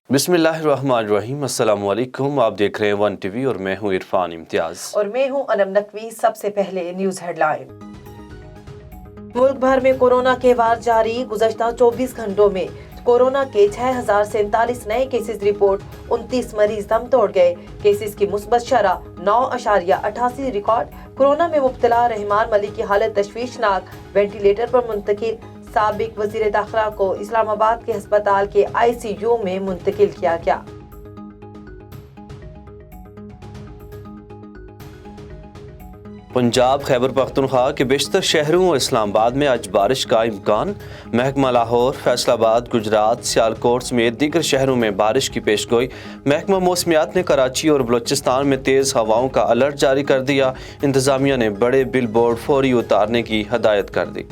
बिस्मिल्लाहिर्रहमानिर्रहीम। अस्सलाम वालेकुम। आप देख रहे हैं वन टीवी और मैं हूं इरफान इम्तियाज और मैं हूं अनम नकवी। सबसे पहले न्यूज हेडलाइन। मुल्क भर में कोरोना के वार जारी। गुज़श्ता 24 घंटों में कोरोना के 6047 नए केसेस रिपोर्ट। 29 मरीज दम तोड़ गए। केसेस की मुस्बत शरह 9.88 रिकॉर्ड। कोरोना में मुब्तला रहमान मलिक की हालत तशवीशनाक, वेंटिलेटर पर मुंतकिल। साबिक वजीर दाखिला को इस्लामाबाद के अस्पताल के ICU में मुंतकिल किया गया। पंजाब खैबर पख्तूनख्वा के बेशतर शहरों और इस्लामाबाद में आज बारिश का इम्कान। महकमा लाहौर, फैसलाबाद, गुजरात, सियालकोट समेत दीगर शहरों में बारिश की पेशगोई। महकमा मौसमियात ने कराची और बलोचिस्तान में तेज़ हवाओं का अलर्ट जारी कर दिया। इंतजामिया ने बड़े बिल बोर्ड फौरी उतारने की हदायत कर दी।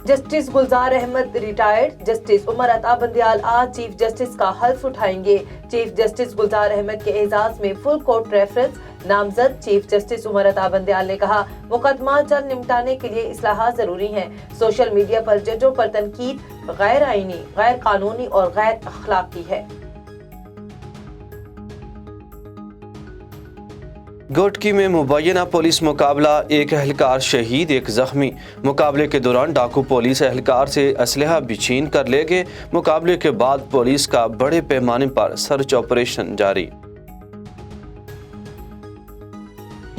जस्टिस गुलजार अहमद रिटायर्ड। जस्टिस उमर अता बंदियाल आज चीफ जस्टिस का हल्फ उठाएंगे। चीफ जस्टिस गुलजार अहमद के एजाज में फुल कोर्ट रेफरेंस नामजद। चीफ जस्टिस उमर अता बंदियाल ने कहा, मुकदमा जल्द निपटाने के लिए इस्लाहात जरूरी हैं। सोशल मीडिया पर जजों पर तनकीद गैर आईनी, गैर कानूनी और गैर अखलाकी है। गोटकी में मुबैना पुलिस मुकाबला, एक एहलकार शहीद, एक जख्मी। मुकाबले के दौरान डाकू पुलिस एहलकार से असलहा भी छीन कर ले गए। मुकाबले के बाद पुलिस का बड़े पैमाने पर सर्च ऑपरेशन जारी।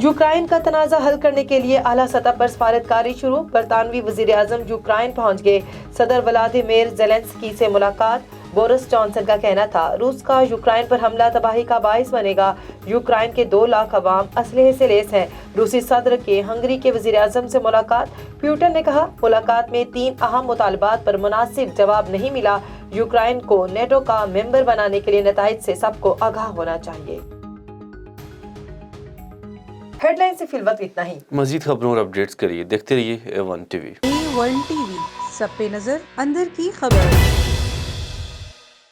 यूक्रेन का तनाज़ा हल करने के लिए आला सतह पर सफारतकारी शुरू। बरतानवी वजीर आजम यूक्रेन पहुंच गए। सदर व्लादिमीर ज़ेलेंस्की से मुलाकात। बोरिस जॉनसन का कहना था, रूस का यूक्रेन पर हमला तबाही का बाइस बनेगा। यूक्रेन के 2 लाख अवाम असलहे से लैस हैं। रूसी सदर के हंगरी के वजीर आजम से मुलाकात। प्यूटन ने कहा, मुलाकात में 3 अहम मुतालबात पर मुनासिब जवाब नहीं मिला। यूक्रेन को नेटो का मेंबर बनाने के लिए नताइज से सबको आगाह होना चाहिए। हेडलाइन से फिलवक्त इतना ही। मजीद खबरों और अपडेट्स के लिए देखते रहिए वन टीवी। वन टीवी, सब पे नजर, अंदर की खबर।